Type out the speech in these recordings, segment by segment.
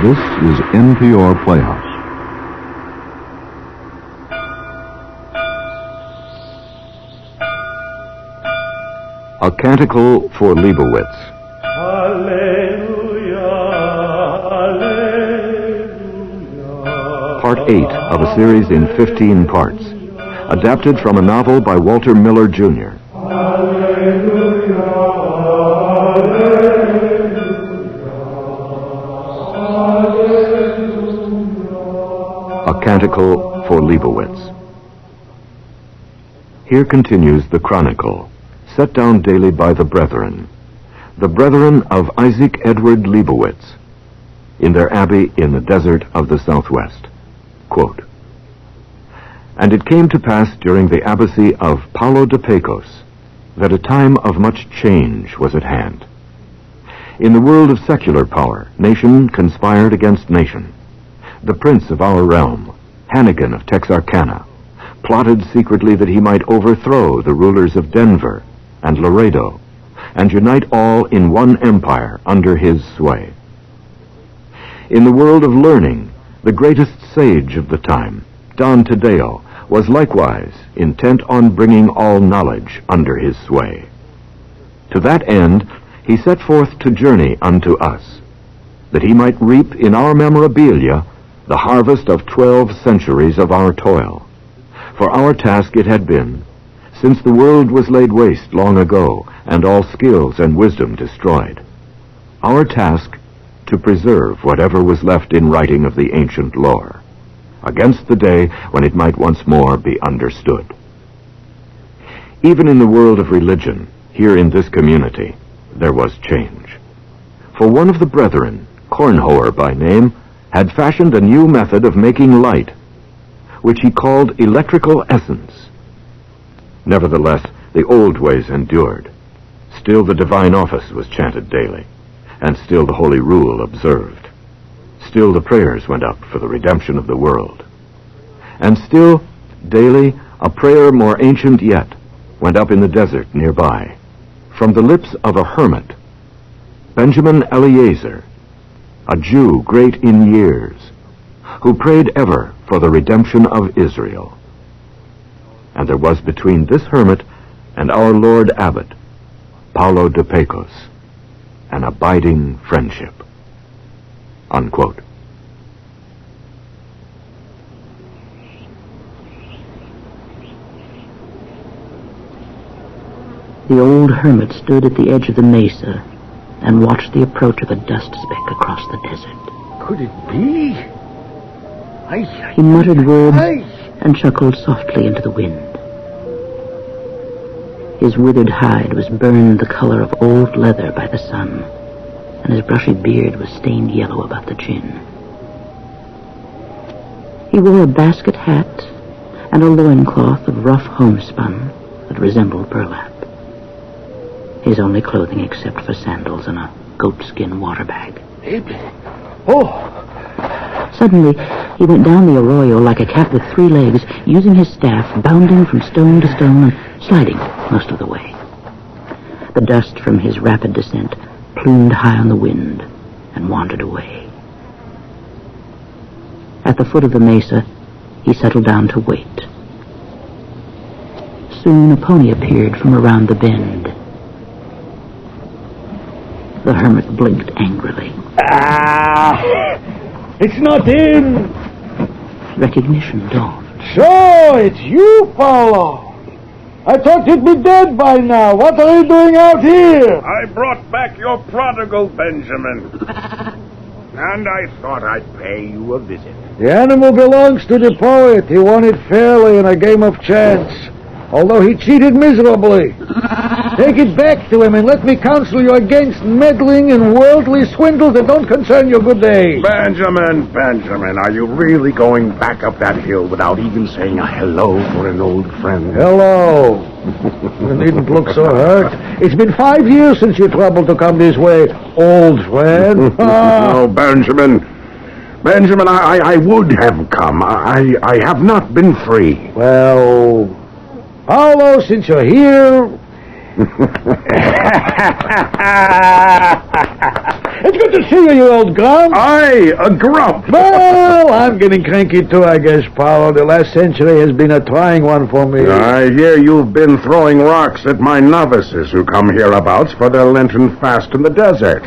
This is NPR Playhouse. A Canticle for Leibowitz. Alleluia, Alleluia. Part 8 of a series in 15 parts. Adapted from a novel by Walter Miller, Jr. Alleluia, Alleluia. A Canticle for Leibowitz. Here continues the Chronicle, set down daily by the brethren of Isaac Edward Leibowitz, in their abbey in the desert of the southwest. Quote, "And it came to pass during the abbacy of Paulo de Pecos that a time of much change was at hand. In the world of secular power, nation conspired against nation. The prince of our realm, Hannigan of Texarkana, plotted secretly that he might overthrow the rulers of Denver and Laredo, and unite all in one empire under his sway. In the world of learning, the greatest sage of the time, Don Taddeo, was likewise intent on bringing all knowledge under his sway. To that end, he set forth to journey unto us, that he might reap in our memorabilia the harvest of 12 centuries of our toil. For our task it had been, since the world was laid waste long ago, and all skills and wisdom destroyed, our task to preserve whatever was left in writing of the ancient lore, against the day when it might once more be understood. Even in the world of religion, here in this community, there was change. For one of the brethren, Cornhoer by name, had fashioned a new method of making light, which he called electrical essence. Nevertheless, the old ways endured. Still the divine office was chanted daily, and still the holy rule observed. Still the prayers went up for the redemption of the world. And still, daily, a prayer more ancient yet went up in the desert nearby, from the lips of a hermit, Benjamin Eliezer, a Jew great in years, who prayed ever for the redemption of Israel. And there was between this hermit and our Lord Abbot, Paulo de Pecos, an abiding friendship." Unquote. The old hermit stood at the edge of the mesa and watched the approach of a dust speck across the desert. Could it be? He muttered words and chuckled softly into the wind. His withered hide was burned the color of old leather by the sun, and his brushy beard was stained yellow about the chin. He wore a basket hat and a loincloth of rough homespun that resembled burlap. His only clothing except for sandals and a goatskin water bag. Oh! Suddenly, he went down the arroyo like a cat with 3 legs, using his staff, bounding from stone to stone and sliding most of the way. The dust from his rapid descent plumed high on the wind and wandered away. At the foot of the mesa, he settled down to wait. Soon a pony appeared from around the bend. The hermit blinked angrily. Ah! It's not him! Recognition dawned. So, it's you, Paulo. I thought you'd be dead by now. What are you doing out here? I brought back your prodigal, Benjamin. And I thought I'd pay you a visit. The animal belongs to the poet. He won it fairly in a game of chance, although he cheated miserably. Take it back to him and let me counsel you against meddling in worldly swindles that don't concern your good day. Benjamin, are you really going back up that hill without even saying a hello for an old friend? Hello. You needn't look so hurt. It's been 5 years since you troubled to come this way, old friend. No, Benjamin, I would have come. I have not been free. Well, Paulo, since you're here... It's good to see you, you old grump. Aye, a grump. Well, I'm getting cranky too, I guess, Paulo. The last century has been a trying one for me. I hear you've been throwing rocks at my novices who come hereabouts for their Lenten fast in the desert.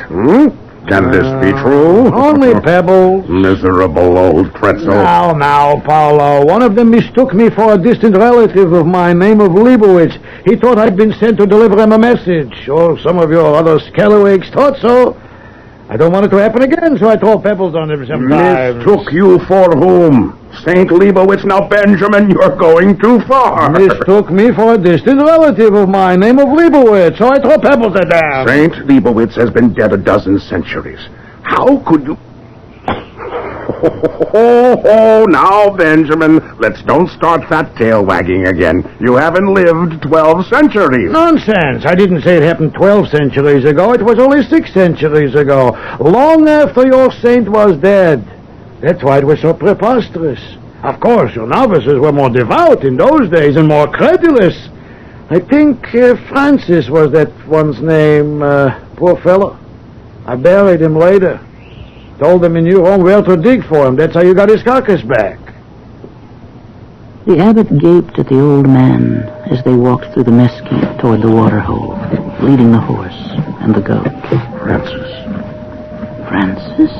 Can this be true? Only pebbles. Miserable old pretzel. Now, Paulo. One of them mistook me for a distant relative of mine, named Leibowitz. He thought I'd been sent to deliver him a message. Or some of your other scalawags thought so. I don't want it to happen again, so I throw pebbles on him sometimes. Mistook you for whom? Saint Leibowitz? Now, Benjamin, you're going too far. Mistook me for a distant relative of mine, named Leibowitz, so I throw pebbles at them. Saint Leibowitz has been dead a dozen centuries. How could you... Oh, now, Benjamin, don't start that tail wagging again. You haven't lived 12 centuries. Nonsense. I didn't say it happened 12 centuries ago. It was only 6 centuries ago, long after your saint was dead. That's why it was so preposterous. Of course, your novices were more devout in those days and more credulous. I think Francis was that one's name. Poor fellow. I buried him later. Told them in New Rome where to dig for him. That's how you got his carcass back. The abbot gaped at the old man as they walked through the mesquite toward the waterhole, leading the horse and the goat. Francis?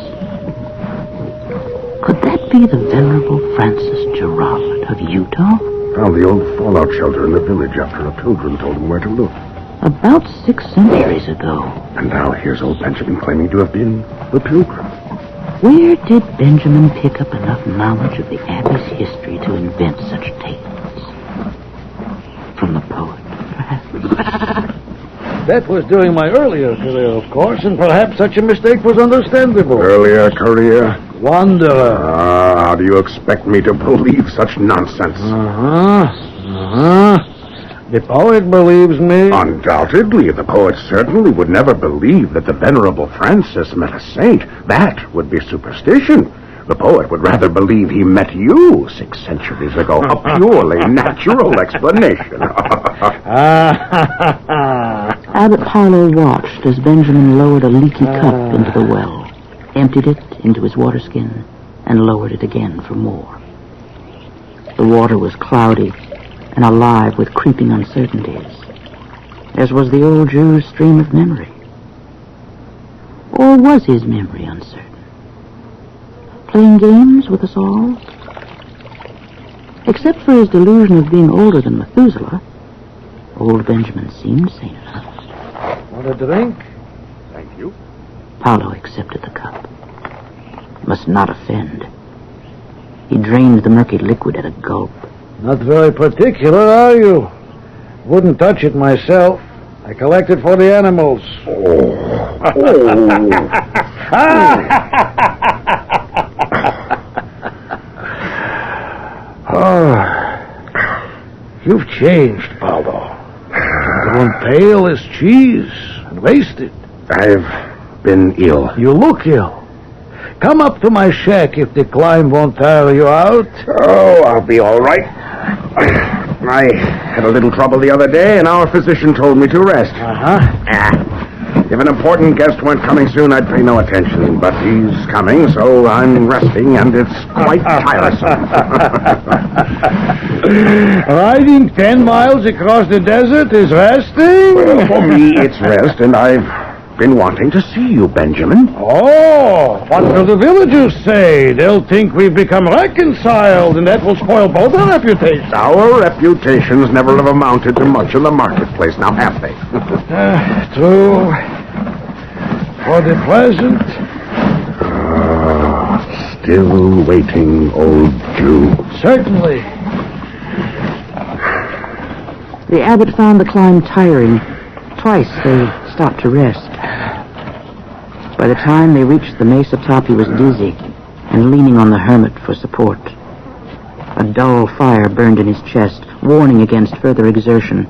Could that be the venerable Francis Gerard of Utah? Found the old fallout shelter in the village after a pilgrim told him where to look. About 6 centuries ago. And now here's old Benjamin claiming to have been the pilgrim. Where did Benjamin pick up enough knowledge of the Abbey's history to invent such tales? From the poet, perhaps? That was during my earlier career, of course, and perhaps such a mistake was understandable. Earlier career? Wanderer. How do you expect me to believe such nonsense? The poet believes me. Undoubtedly. The poet certainly would never believe that the venerable Francis met a saint. That would be superstition. The poet would rather believe he met you 6 centuries ago. A purely natural explanation. Abbot Paulo watched as Benjamin lowered a leaky cup into the well, emptied it into his water skin, and lowered it again for more. The water was cloudy and alive with creeping uncertainties, as was the old Jew's stream of memory. Or was his memory uncertain? Playing games with us all? Except for his delusion of being older than Methuselah, old Benjamin seemed sane enough. Want a drink? Thank you. Paulo accepted the cup. Must not offend. He drained the murky liquid at a gulp. Not very particular, are you? Wouldn't touch it myself. I collect it for the animals. You've changed, Paulo. You've grown pale as cheese and wasted. I've been ill. You look ill. Come up to my shack if the climb won't tire you out. Oh, I'll be all right. I had a little trouble the other day, and our physician told me to rest. If an important guest weren't coming soon, I'd pay no attention. But he's coming, so I'm resting, and it's quite tiresome. Riding 10 miles across the desert is resting? Well, for me, it's rest, and I've been wanting to see you, Benjamin. Oh, what will the villagers say? They'll think we've become reconciled, and that will spoil both our reputations. Our reputations never have amounted to much in the marketplace, now have they? True. For the present. Still waiting, old Jew. Certainly. The abbot found the climb tiring. Twice they stopped to rest. By the time they reached the mesa top, he was dizzy and leaning on the hermit for support. A dull fire burned in his chest, warning against further exertion.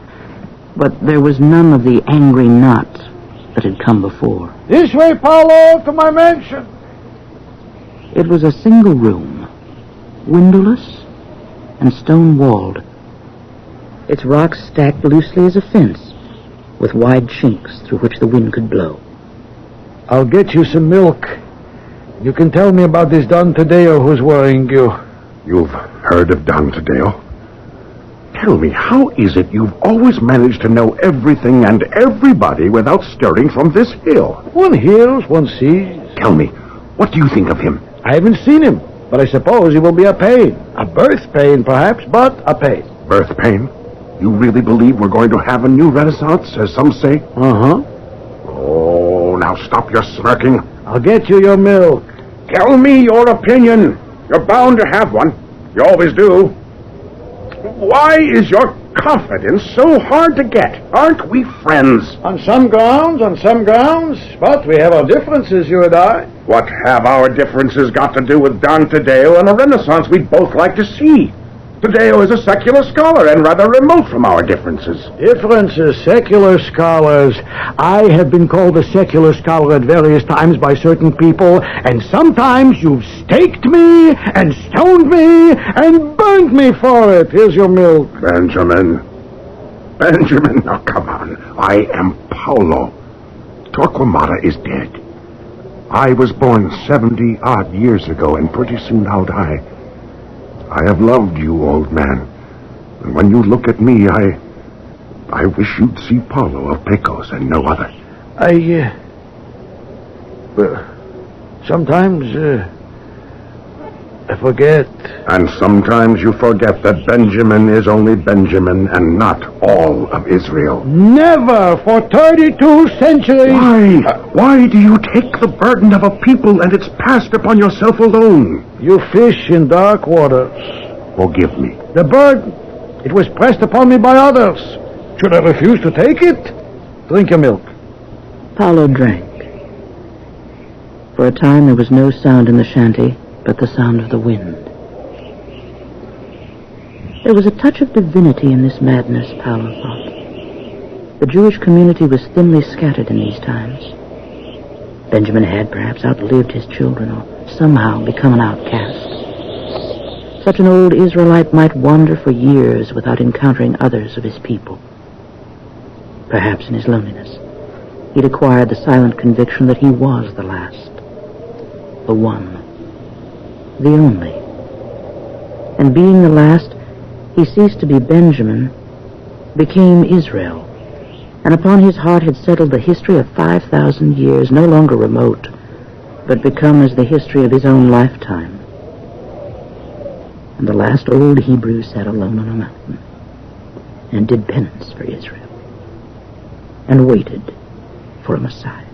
But there was none of the angry knot that had come before. This way, Paulo, to my mansion. It was a single room, windowless and stone-walled. Its rocks stacked loosely as a fence, with wide chinks through which the wind could blow. I'll get you some milk. You can tell me about this Don Taddeo who's worrying you. You've heard of Don Taddeo? Tell me, how is it you've always managed to know everything and everybody without stirring from this hill? One hears, one sees. Tell me, what do you think of him? I haven't seen him, but I suppose he will be a pain. A birth pain, perhaps, but a pain. Birth pain? You really believe we're going to have a new renaissance, as some say? Uh-huh. Oh, now stop your smirking. I'll get you your milk. Tell me your opinion. You're bound to have one. You always do. Why is your confidence so hard to get? Aren't we friends? On some grounds, but we have our differences, you and I. What have our differences got to do with Don Taddeo and a renaissance we'd both like to see? Taddeo is a secular scholar and rather remote from our differences. Differences, secular scholars. I have been called a secular scholar at various times by certain people, and sometimes you've staked me and stoned me and burned me for it. Here's your milk. Benjamin, now come on. I am Paulo. Torquemada is dead. I was born 70-odd years ago, and pretty soon I'll die. I have loved you, old man. And when you look at me, I wish you'd see Paulo of Pecos and no other. Sometimes, I forget. And sometimes you forget that Benjamin is only Benjamin and not all of Israel. Never for 32 centuries. Why do you take the burden of a people and its past upon yourself alone? You fish in dark waters. Forgive me. The burden, it was pressed upon me by others. Should I refuse to take it? Drink your milk. Paulo drank. For a time there was no sound in the shanty but the sound of the wind. There was a touch of divinity in this madness, Paulo thought. The Jewish community was thinly scattered in these times. Benjamin had perhaps outlived his children or somehow become an outcast. Such an old Israelite might wander for years without encountering others of his people. Perhaps in his loneliness, he'd acquired the silent conviction that he was the last, the one, the only. And being the last, he ceased to be Benjamin, became Israel, and upon his heart had settled the history of 5,000 years, no longer remote, but become as the history of his own lifetime. And the last old Hebrew sat alone on a mountain and did penance for Israel and waited for a Messiah.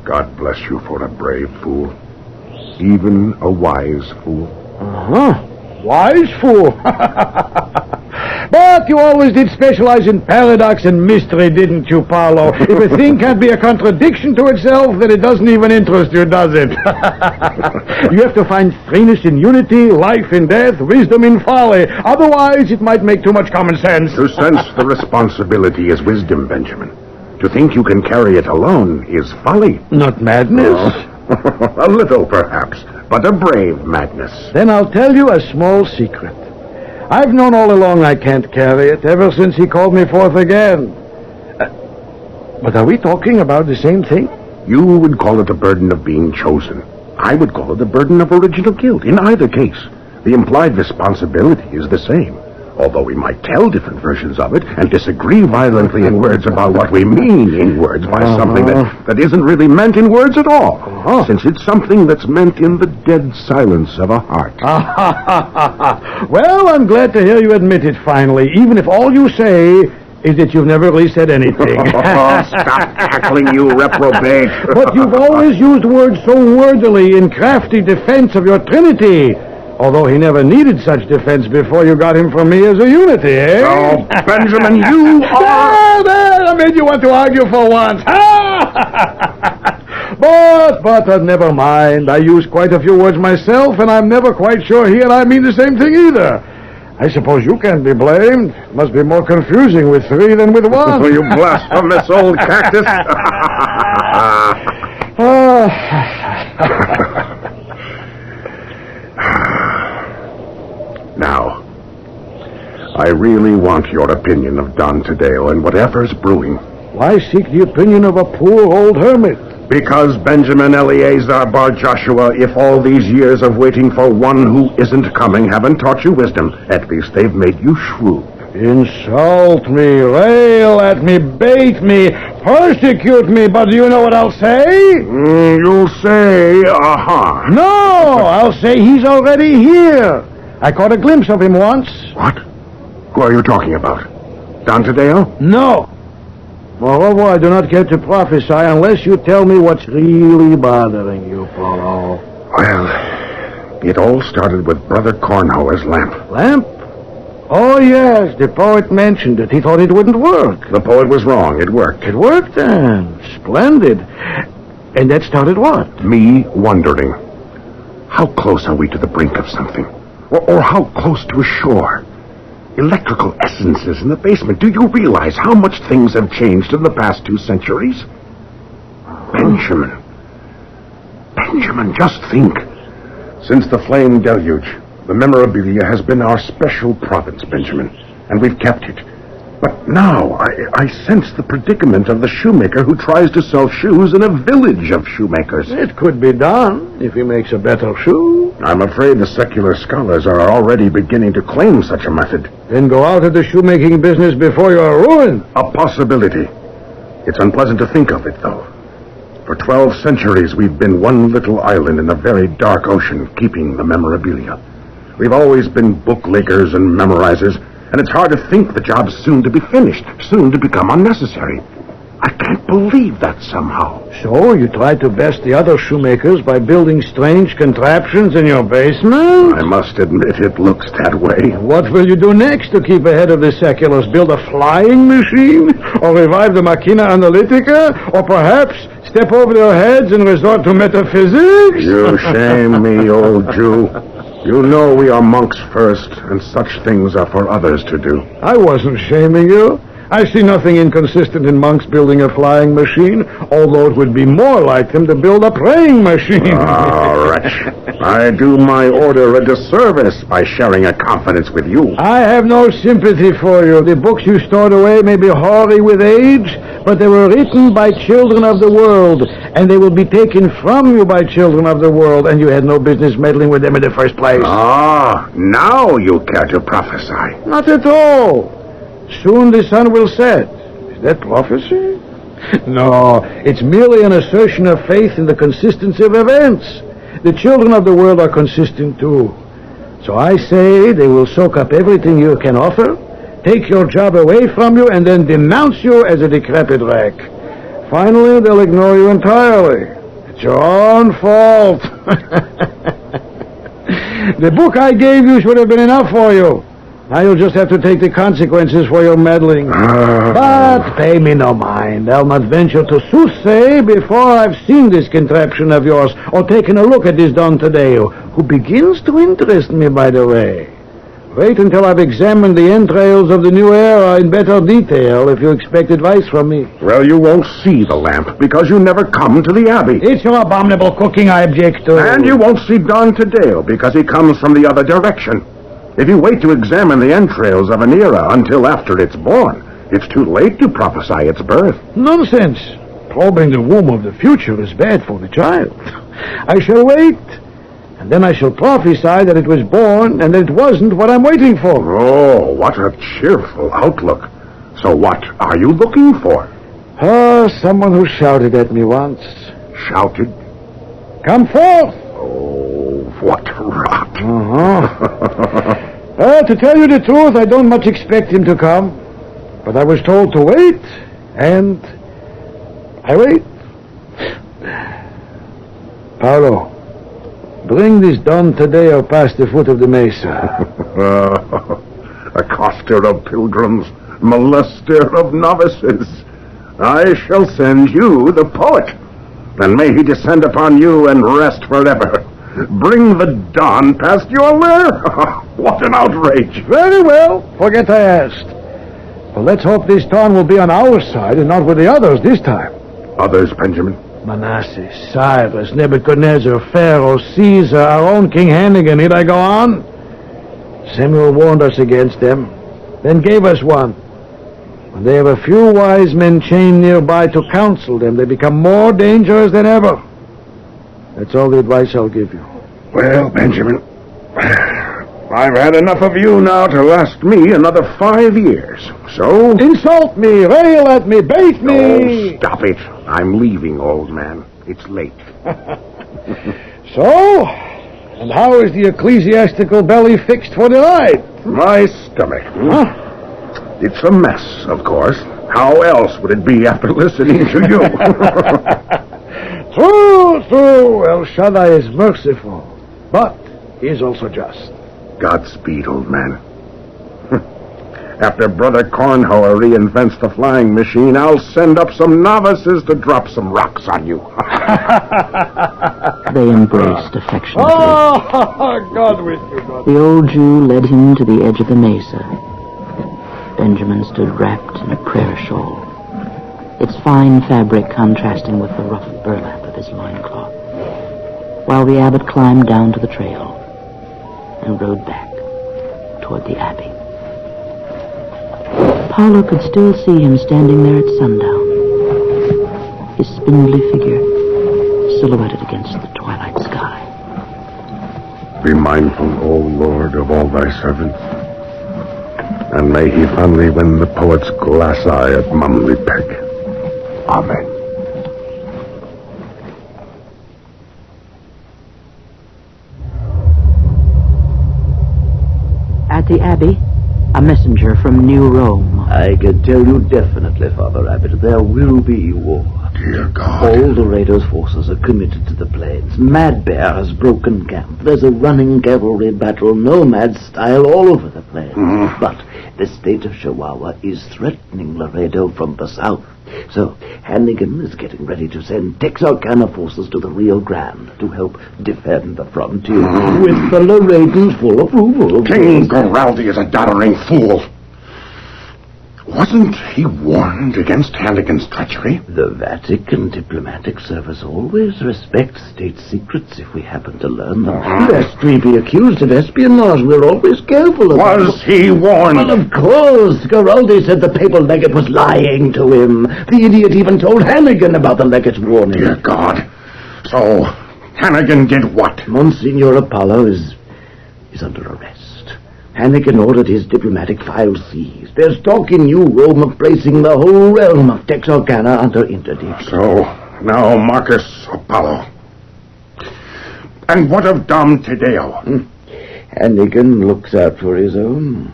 God bless you for a brave fool. Even a wise fool. Uh-huh. Wise fool. But you always did specialize in paradox and mystery, didn't you, Paulo? If a thing can't be a contradiction to itself, then it doesn't even interest you, does it? You have to find threeness in unity, life in death, wisdom in folly. Otherwise, it might make too much common sense. To sense the responsibility is wisdom, Benjamin. To think you can carry it alone is folly. Not madness. Oh. A little, perhaps, but a brave madness. Then I'll tell you a small secret. I've known all along I can't carry it, ever since he called me forth again. But are we talking about the same thing? You would call it a burden of being chosen. I would call it a burden of original guilt. In either case, the implied responsibility is the same. Although we might tell different versions of it and disagree violently in words about what we mean in words by something that isn't really meant in words at all, since it's something that's meant in the dead silence of a heart. Well, I'm glad to hear you admit it finally, even if all you say is that you've never really said anything. Stop tackling, you reprobate. But you've always used words so wordily in crafty defense of your Trinity. Although he never needed such defense before you got him from me as a unity, eh? Oh, Benjamin, you are... There, I made you want to argue for once. But never mind. I use quite a few words myself, and I'm never quite sure he and I mean the same thing either. I suppose you can't be blamed. It must be more confusing with three than with one. Oh, you blasphemous old cactus. Now, I really want your opinion of Don Taddeo and whatever's brewing. Why seek the opinion of a poor old hermit? Because Benjamin Eleazar Bar Joshua, if all these years of waiting for one who isn't coming haven't taught you wisdom, at least they've made you shrewd. Insult me, rail at me, bait me, persecute me, but do you know what I'll say? You'll say, aha. No, I'll say he's already here. I caught a glimpse of him once. What? Who are you talking about? Don Taddeo? No. Moreover, I do not care to prophesy unless you tell me what's really bothering you, Paulo. Well, it all started with Brother Cornhower's lamp. Lamp? Oh, yes, the poet mentioned it. He thought it wouldn't work. The poet was wrong. It worked. It worked then. Splendid. And that started what? Me wondering. How close are we to the brink of something? Or how close to a shore? Electrical essences in the basement. Do you realize how much things have changed in the past 2 centuries? Benjamin, just think. Since the flame deluge, the memorabilia has been our special province, Benjamin, and we've kept it. But now I sense the predicament of the shoemaker who tries to sell shoes in a village of shoemakers. It could be done if he makes a better shoe. I'm afraid the secular scholars are already beginning to claim such a method. Then go out of the shoemaking business before you are ruined. A possibility. It's unpleasant to think of it, though. For 12 centuries, we've been one little island in a very dark ocean, keeping the memorabilia. We've always been booklickers and memorizers, and it's hard to think the job's soon to be finished, soon to become unnecessary. I can't believe that somehow. So you try to best the other shoemakers by building strange contraptions in your basement? I must admit it looks that way. What will you do next to keep ahead of the seculars? Build a flying machine? Or revive the machina analytica? Or perhaps step over their heads and resort to metaphysics? You shame me, old Jew. You know we are monks first, and such things are for others to do. I wasn't shaming you. I see nothing inconsistent in monks building a flying machine, although it would be more like them to build a praying machine. Ah, wretch. I do my order a disservice by sharing a confidence with you. I have no sympathy for you. The books you stored away may be hoary with age, but they were written by children of the world, and they will be taken from you by children of the world, and you had no business meddling with them in the first place. Ah, now you care to prophesy. Not at all. Soon the sun will set. Is that prophecy? No, it's merely an assertion of faith in the consistency of events. The children of the world are consistent too. So I say they will soak up everything you can offer, take your job away from you, and then denounce you as a decrepit wreck. Finally, they'll ignore you entirely. It's your own fault. The book I gave you should have been enough for you. Now you'll just have to take the consequences for your meddling. But pay me no mind. I'll not venture to soothsay before I've seen this contraption of yours, or taken a look at this Don Taddeo, who begins to interest me, by the way. Wait until I've examined the entrails of the new era in better detail if you expect advice from me. Well, you won't see the lamp, because you never come to the Abbey. It's your abominable cooking I object to. And you won't see Don Taddeo, because he comes from the other direction. If you wait to examine the entrails of an era until after it's born, it's too late to prophesy its birth. Nonsense. Probing the womb of the future is bad for the child. I shall wait, and then I shall prophesy that it was born and that it wasn't what I'm waiting for. Oh, what a cheerful outlook. So what are you looking for? Someone who shouted at me once. Shouted? Come forth! Oh, what rot. To tell you the truth, I don't much expect him to come. But I was told to wait, and I wait. Paulo, bring this Don Taddeo past the foot of the mesa. Accoster of pilgrims, molester of novices. I shall send you the poet. Then may he descend upon you and rest forever. Bring the Don past your lair? What an outrage. Very well. Forget I asked. Well, let's hope this Don will be on our side and not with the others this time. Others, Benjamin? Manasseh, Cyrus, Nebuchadnezzar, Pharaoh, Caesar, our own King Hannigan. Need I go on? Samuel warned us against them, then gave us one. When they have a few wise men chained nearby to counsel them, they become more dangerous than ever. That's all the advice I'll give you. Well, Benjamin, I've had enough of you now to last me another 5 years. So... Insult me, rail at me, bait me! Oh, stop it. I'm leaving, old man. It's late. So? And how is the ecclesiastical belly fixed for the night? My stomach. Huh? It's a mess, of course. How else would it be after listening to you? True. El Shaddai is merciful, but he is also just. Godspeed, old man. After Brother Cornhower reinvents the flying machine, I'll send up some novices to drop some rocks on you. They embraced affectionately. Oh, God with you, God. The old Jew led him to the edge of the mesa. Benjamin stood wrapped in a prayer shawl, its fine fabric contrasting with the rough burlap of his loincloth, while the abbot climbed down to the trail and rode back toward the Abbey. Paulo could still see him standing there at sundown, his spindly figure silhouetted against the twilight sky. Be mindful, O Lord, of all thy servants, and may he fondly win the poet's glass eye at Mumley Peg. Amen. At the Abbey, a messenger from New Rome. I can tell you definitely, Father Abbot, there will be war. Dear God. All the raiders' forces are committed to the plains. Mad Bear has broken camp. There's a running cavalry battle, nomad style, all over the plains. But the state of Chihuahua is threatening Laredo from the south. So Hannigan is getting ready to send Texarkana forces to the Rio Grande to help defend the frontier, with the Laredans' full approval. King Giraldi is a doddering fool. Wasn't he warned against Hannigan's treachery? The Vatican diplomatic service always respects state secrets if we happen to learn them. Lest we be accused of espionage, we're always careful of Was he warned? Well, of course. Garaldi said the papal legate was lying to him. The idiot even told Hannigan about the legate's warning. Dear God. So, Hannigan did what? Monsignor Paulo is under arrest. Hannigan ordered his diplomatic files seized. There's talk in New Rome of placing the whole realm of Texarkana under interdict. So, now Marcus Apollo. And what of Don Taddeo? Hannigan looks out for his own.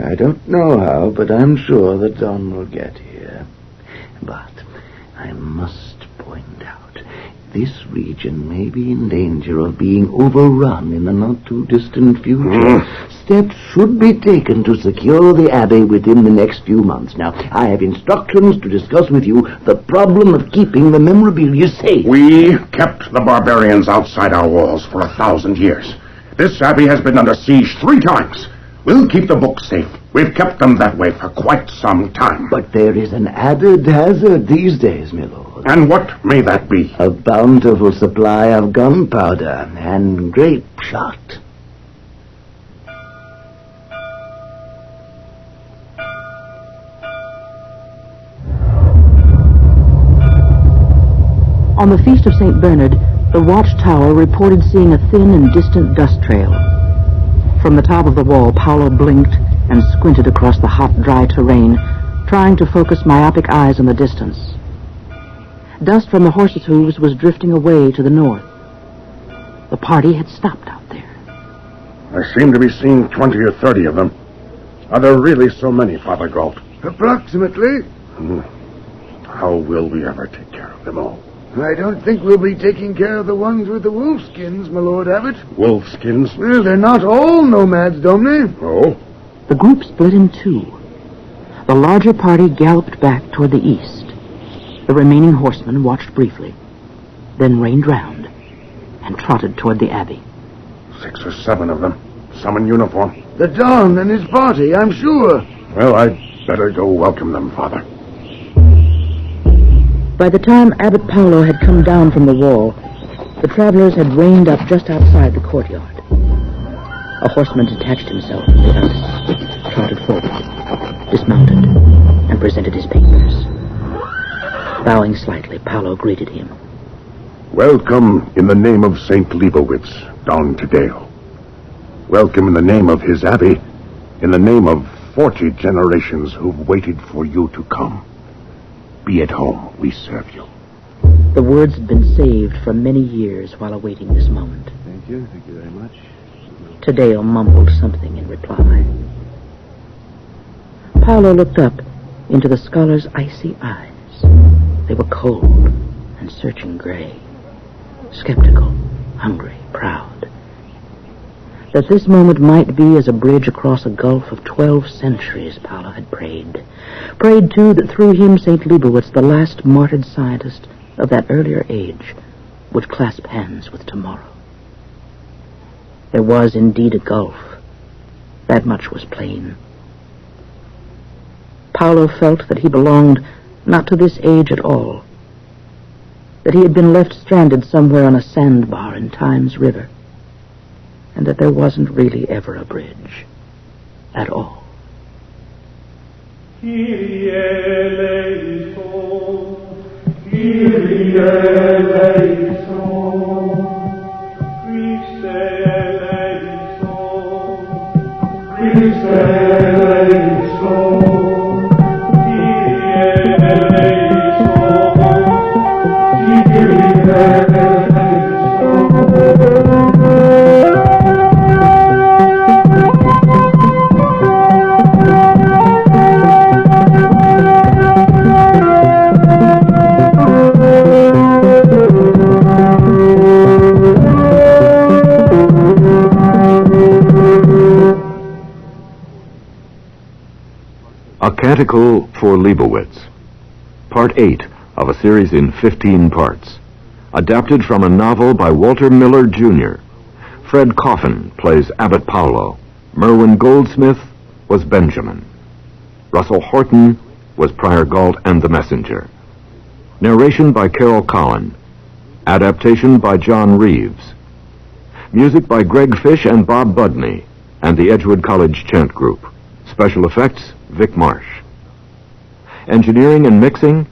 I don't know how, but I'm sure that Don will get here. But I must point out, this region may be in danger of being overrun in the not-too-distant future. Steps should be taken to secure the Abbey within the next few months. Now, I have instructions to discuss with you the problem of keeping the memorabilia safe. We kept the barbarians outside our walls for 1,000 years. This Abbey has been under siege 3 times. We'll keep the books safe. We've kept them that way for quite some time. But there is an added hazard these days, my lord. And what may that be? A bountiful supply of gunpowder and grape shot. On the Feast of St. Bernard, the watchtower reported seeing a thin and distant dust trail. From the top of the wall, Paulo blinked and squinted across the hot, dry terrain, trying to focus myopic eyes on the distance. Dust from the horses' hooves was drifting away to the north. The party had stopped out there. I seem to be seeing 20 or 30 of them. Are there really so many, Father Galt? Approximately. How will we ever take care of them all? I don't think we'll be taking care of the ones with the wolfskins, my lord Abbot. Wolfskins? Well, they're not all nomads, Domine. Oh? The group split in two. The larger party galloped back toward the east. The remaining horsemen watched briefly, then reined round and trotted toward the Abbey. 6 or 7 of them. Some in uniform. The Don and his party, I'm sure. Well, I'd better go welcome them, Father. By the time Abbot Paulo had come down from the wall, the travelers had reined up just outside the courtyard. A horseman detached himself from the others, trotted forward, dismounted, and and presented his papers. Bowing slightly, Paulo greeted him. Welcome in the name of St. Leibowitz, Don Taddeo. Welcome in the name of his Abbey, in the name of 40 generations who've waited for you to come. Be at home, we serve you. The words had been saved for many years while awaiting this moment. Thank you very much. Taddeo mumbled something in reply. Paulo looked up into the scholar's icy eyes. They were cold and searching gray, skeptical, hungry, proud. That this moment might be as a bridge across a gulf of 12 centuries, Paulo had prayed. Prayed, too, that through him St. Leibowitz, the last martyred scientist of that earlier age, would clasp hands with tomorrow. There was indeed a gulf. That much was plain. Paulo felt that he belonged not to this age at all, that he had been left stranded somewhere on a sandbar in Time's river, and that there wasn't really ever a bridge at all. Kyrie eleison, Kyrie eleison, Christe eleison, Christe eleison, Kyrie eleison, Kyrie eleison. A Canticle for Leibowitz, Part 8 of a series in 15 parts. Adapted from a novel by Walter Miller, Jr. Fred Coffin plays Abbot Paulo. Merwin Goldsmith was Benjamin. Russell Horton was Prior Galt and the Messenger. Narration by Carol Cowan. Adaptation by John Reeves. Music by Greg Fish and Bob Budney and the Edgewood College Chant Group. Special effects, Vic Marsh. Engineering and mixing,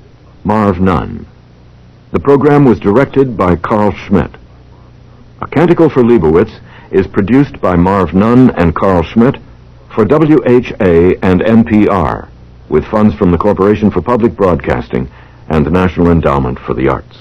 Marv Nunn. The program was directed by Carl Schmidt. A Canticle for Leibowitz is produced by Marv Nunn and Carl Schmidt for WHA and NPR, with funds from the Corporation for Public Broadcasting and the National Endowment for the Arts.